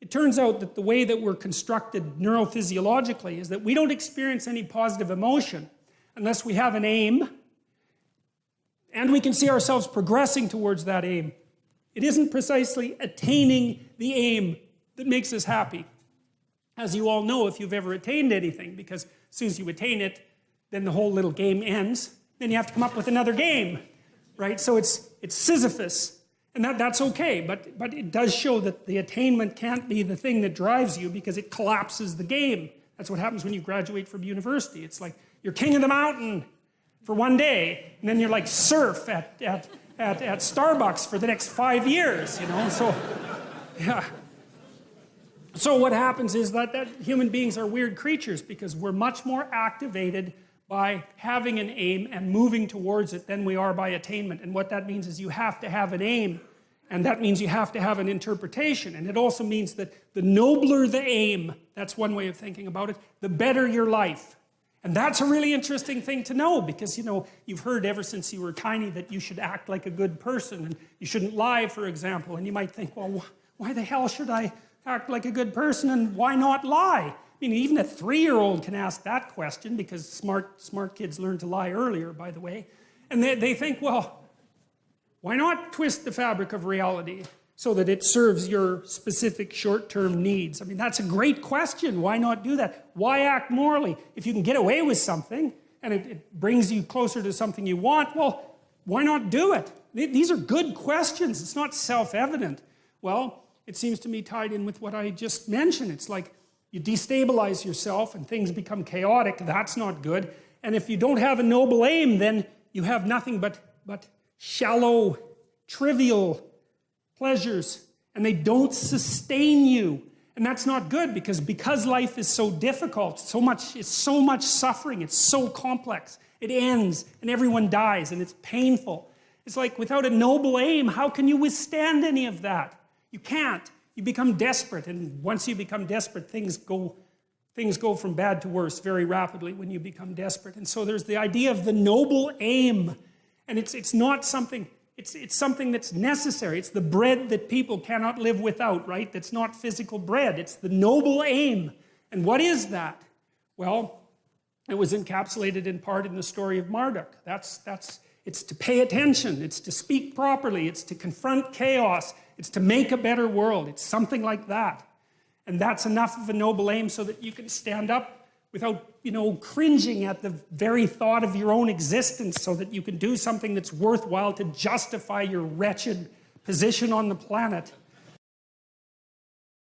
it turns out that the way that we're constructed neurophysiologically is that we don't experience any positive emotion unless we have an aim and we can see ourselves progressing towards that aim. It isn't precisely attaining the aim that makes us happy. As you all know, if you've ever attained anything, because as soon as you attain it, then the whole little game ends. Then you have to come up with another game, right? So it's Sisyphus, and that's okay, but it does show that the attainment can't be the thing that drives you because it collapses the game. That's what happens when you graduate from university. It's like you're king of the mountain for one day, and then you're like surf at Starbucks for the next 5 years, you know? So, yeah. So what happens is that human beings are weird creatures because we're much more activated by having an aim and moving towards it than we are by attainment. And what that means is you have to have an aim, and that means you have to have an interpretation. And it also means that the nobler the aim, that's one way of thinking about it, the better your life. And that's a really interesting thing to know because, you know, you've heard ever since you were tiny that you should act like a good person and you shouldn't lie, for example. And you might think, well, why the hell should I act like a good person and why not lie? I mean, even a 3-year-old can ask that question because smart kids learn to lie earlier, by the way. And they think, well, why not twist the fabric of reality so that it serves your specific short-term needs? I mean, that's a great question. Why not do that? Why act morally? If you can get away with something and it brings you closer to something you want, well, why not do it? These are good questions. It's not self-evident. Well, it seems to me tied in with what I just mentioned. It's like you destabilize yourself and things become chaotic. That's not good. And if you don't have a noble aim, then you have nothing but shallow, trivial pleasures. And they don't sustain you. And that's not good because life is so difficult, it's so much suffering, it's so complex. It ends and everyone dies and it's painful. It's like without a noble aim, how can you withstand any of that? You can't. You become desperate, and once you become desperate, things go from bad to worse very rapidly when you become desperate. And so there's the idea of the noble aim, and it's not something, it's something that's necessary. It's the bread that people cannot live without, right? That's not physical bread. It's the noble aim. And what is that? Well, it was encapsulated in part in the story of Marduk. It's to pay attention, it's to speak properly, it's to confront chaos, it's to make a better world. It's something like that. And that's enough of a noble aim so that you can stand up without, cringing at the very thought of your own existence so that you can do something that's worthwhile to justify your wretched position on the planet.